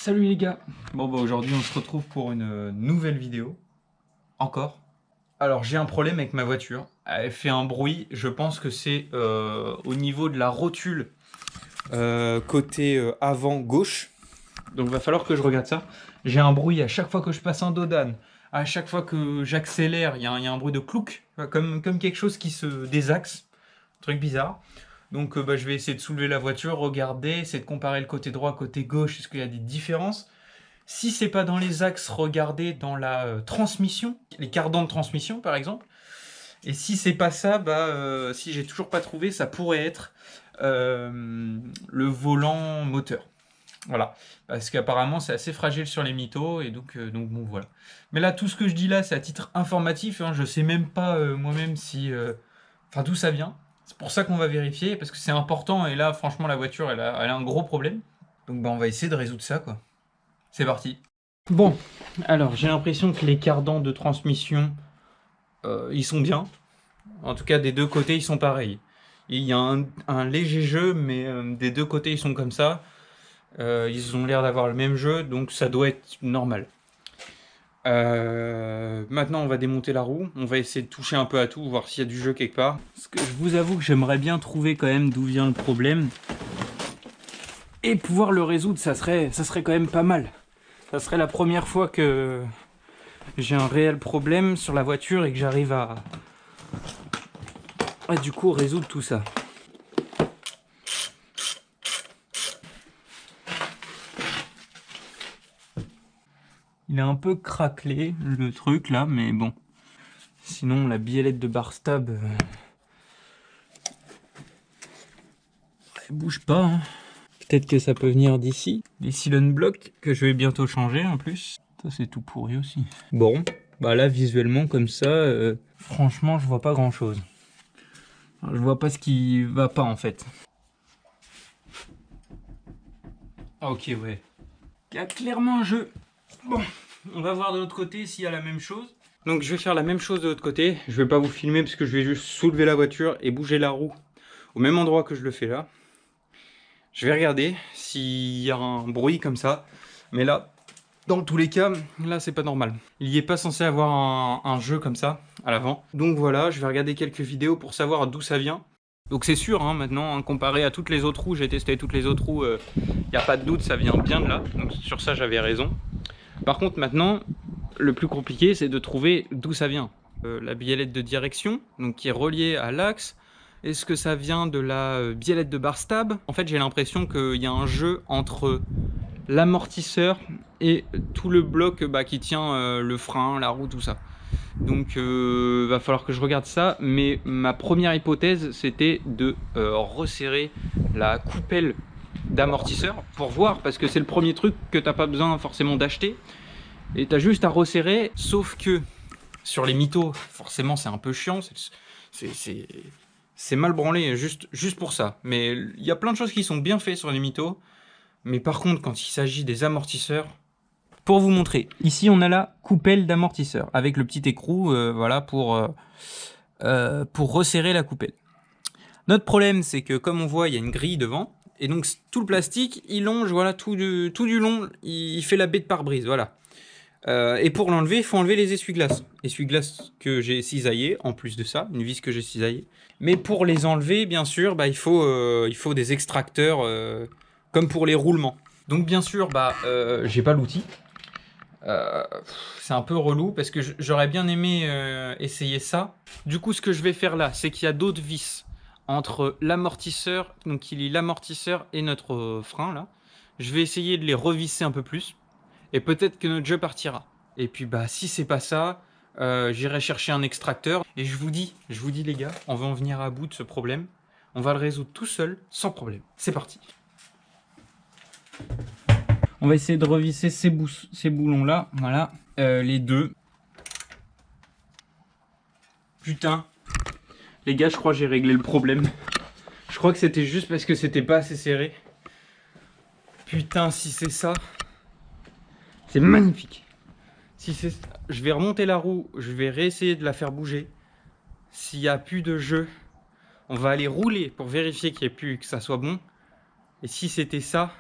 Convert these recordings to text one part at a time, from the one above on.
Salut les gars. Bon bah aujourd'hui on se retrouve pour une nouvelle vidéo. Encore. Alors j'ai un problème avec ma voiture. Elle fait un bruit, je pense que c'est au niveau de la rotule côté avant gauche. Donc va falloir que je regarde ça. J'ai un bruit à chaque fois que je passe un dos d'âne. À chaque fois que j'accélère, il y a un bruit de clouc. Comme quelque chose qui se désaxe. Truc bizarre. Donc je vais essayer de soulever la voiture, regarder, essayer de comparer le côté droit, côté gauche, est-ce qu'il y a des différences. Si c'est pas dans les axes, regardez dans la transmission, les cardans de transmission par exemple. Et si c'est pas ça, si j'ai toujours pas trouvé, ça pourrait être le volant moteur. Voilà, parce qu'apparemment c'est assez fragile sur les mythos, et donc bon voilà. Mais là, tout ce que je dis là, c'est à titre informatif, hein, je sais même pas moi-même si... Enfin, d'où ça vient. C'est pour ça qu'on va vérifier, parce que c'est important, et là, franchement, la voiture, elle a un gros problème. Donc on va essayer de résoudre ça, quoi. C'est parti. Bon, alors, j'ai l'impression que les cardans de transmission, ils sont bien. En tout cas, des deux côtés, ils sont pareils. Il y a un léger jeu, mais des deux côtés, ils sont comme ça. Ils ont l'air d'avoir le même jeu, donc ça doit être normal. Maintenant, on va démonter la roue. On va essayer de toucher un peu à tout, voir s'il y a du jeu quelque part. Parce que je vous avoue que j'aimerais bien trouver quand même d'où vient le problème. Et pouvoir le résoudre, ça serait quand même pas mal. Ça serait la première fois que j'ai un réel problème sur la voiture et que j'arrive à du coup résoudre tout ça. Il est un peu craquelé le truc là, mais bon. Sinon la biellette de Barstab, elle bouge pas. Hein. Peut-être que ça peut venir d'ici. Les silent blocks que je vais bientôt changer en plus. Ça c'est tout pourri aussi. Bon, bah là visuellement comme ça, franchement je vois pas grand chose. Je vois pas ce qui va pas en fait. Ah, ok, ouais. Il y a clairement un jeu. Bon, on va voir de l'autre côté s'il y a la même chose. Donc je vais faire la même chose de l'autre côté. Je vais pas vous filmer parce que je vais juste soulever la voiture et bouger la roue au même endroit que je le fais là. Je vais regarder s'il y a un bruit comme ça. Mais là, dans tous les cas, là c'est pas normal. Il n'y est pas censé avoir un jeu comme ça à l'avant. Donc voilà, je vais regarder quelques vidéos pour savoir d'où ça vient. Donc c'est sûr, hein, maintenant, hein, comparé à toutes les autres roues, j'ai testé toutes les autres roues, il n'y a pas de doute, ça vient bien de là. Donc sur ça, j'avais raison. Par contre, maintenant, le plus compliqué, c'est de trouver d'où ça vient. La biellette de direction, donc qui est reliée à l'axe. Est-ce que ça vient de la biellette de Barstab? En fait, j'ai l'impression qu'il y a un jeu entre l'amortisseur et tout le bloc qui tient le frein, la roue, tout ça. Donc va falloir que je regarde ça, mais ma première hypothèse c'était de resserrer la coupelle d'amortisseur pour voir, parce que c'est le premier truc que t'as pas besoin forcément d'acheter, et t'as juste à resserrer, sauf que sur les mythos, forcément c'est un peu chiant, c'est mal branlé juste pour ça, mais il y a plein de choses qui sont bien faites sur les mythos, mais par contre quand il s'agit des amortisseurs, pour vous montrer, ici on a la coupelle d'amortisseur avec le petit écrou, voilà, pour resserrer la coupelle. Notre problème, c'est que comme on voit, il y a une grille devant, et donc tout le plastique, il longe, voilà, tout du long, il fait la baie de pare-brise, voilà. Et pour l'enlever, il faut enlever les essuie-glaces. Essuie-glaces que j'ai cisaillés, en plus de ça, une vis que j'ai cisaillée. Mais pour les enlever, bien sûr, il faut des extracteurs, comme pour les roulements. Donc bien sûr, j'ai pas l'outil. C'est un peu relou parce que j'aurais bien aimé essayer ça. Du coup, ce que je vais faire là, c'est qu'il y a d'autres vis entre l'amortisseur, donc il y a l'amortisseur et notre frein là. Je vais essayer de les revisser un peu plus et peut-être que notre jeu partira. Et puis si c'est pas ça, j'irai chercher un extracteur. Et je vous dis les gars, on va en venir à bout de ce problème. On va le résoudre tout seul, sans problème. C'est parti. On va essayer de revisser ces boulons là, voilà, les deux. Putain, les gars, je crois que j'ai réglé le problème. Je crois que c'était juste parce que c'était pas assez serré. Putain, si c'est ça, c'est magnifique. Si c'est, je vais remonter la roue, je vais réessayer de la faire bouger. S'il n'y a plus de jeu, on va aller rouler pour vérifier qu'il n'y ait plus, que ça soit bon. Et si c'était ça,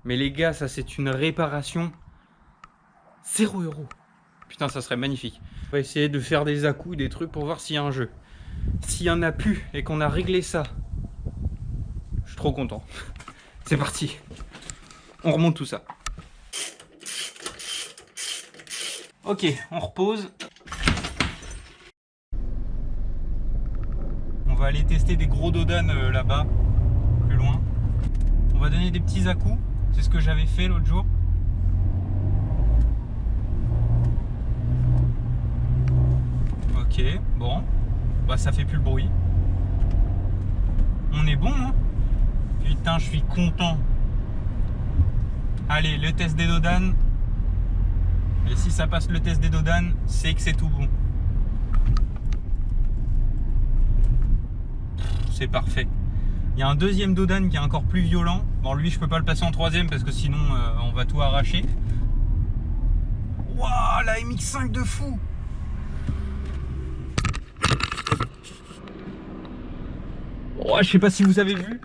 Mais les gars, ça c'est une réparation 0 €. Putain, ça serait magnifique. On va essayer de faire des à-coups, des trucs pour voir s'il y a un jeu. S'il y en a plus et qu'on a réglé ça, je suis trop content. C'est parti. On remonte tout ça. Ok, on repose. On va aller tester des gros dodanes là-bas, plus loin. On va donner des petits à-coups. C'est ce que j'avais fait l'autre jour. Ok, bon. Bah ça fait plus le bruit. On est bon, hein? Putain, je suis content. Allez, le test des dodanes. Et si ça passe le test des dodanes, c'est que c'est tout bon. C'est parfait. Il y a un deuxième dodane qui est encore plus violent. Bon, lui, je peux pas le passer en troisième parce que sinon, on va tout arracher. Waouh, la MX5 de fou! Oh, je sais pas si vous avez vu,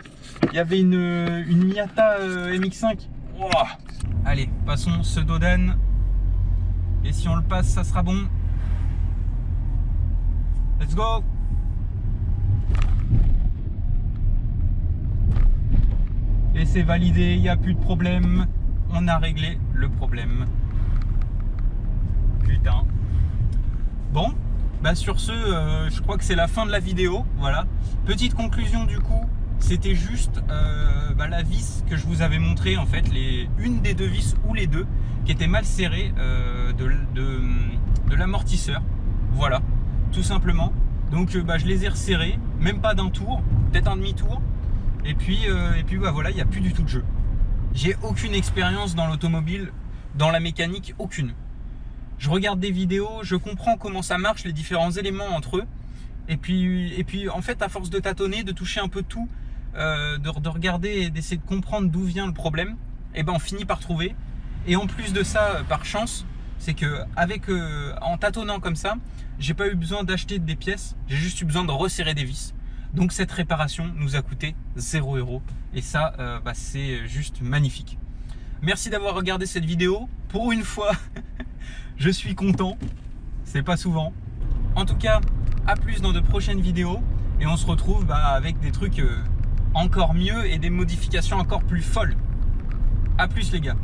il y avait une Miata MX5. Wow. Allez, passons ce dodane. Et si on le passe, ça sera bon. Let's go! Et c'est validé, il n'y a plus de problème. On a réglé le problème. Putain. Bon, bah sur ce, je crois que c'est la fin de la vidéo. Voilà. Petite conclusion du coup, c'était juste la vis que je vous avais montré en fait, une des deux vis ou les deux, qui étaient mal serrées de l'amortisseur. Voilà, tout simplement. Donc je les ai resserrées, même pas d'un tour, peut-être un demi-tour. Et puis bah, voilà, il n'y a plus du tout de jeu. J'ai aucune expérience dans l'automobile, dans la mécanique, aucune. Je regarde des vidéos, je comprends comment ça marche, les différents éléments entre eux. Et puis en fait, à force de tâtonner, de toucher un peu tout, de regarder et d'essayer de comprendre d'où vient le problème, et ben on finit par trouver. Et en plus de ça, par chance, c'est que en tâtonnant comme ça, j'ai pas eu besoin d'acheter des pièces, j'ai juste eu besoin de resserrer des vis. Donc cette réparation nous a coûté 0 €. Et ça, c'est juste magnifique. Merci d'avoir regardé cette vidéo. Pour une fois, je suis content. C'est pas souvent. En tout cas, à plus dans de prochaines vidéos. Et on se retrouve avec des trucs encore mieux et des modifications encore plus folles. À plus les gars.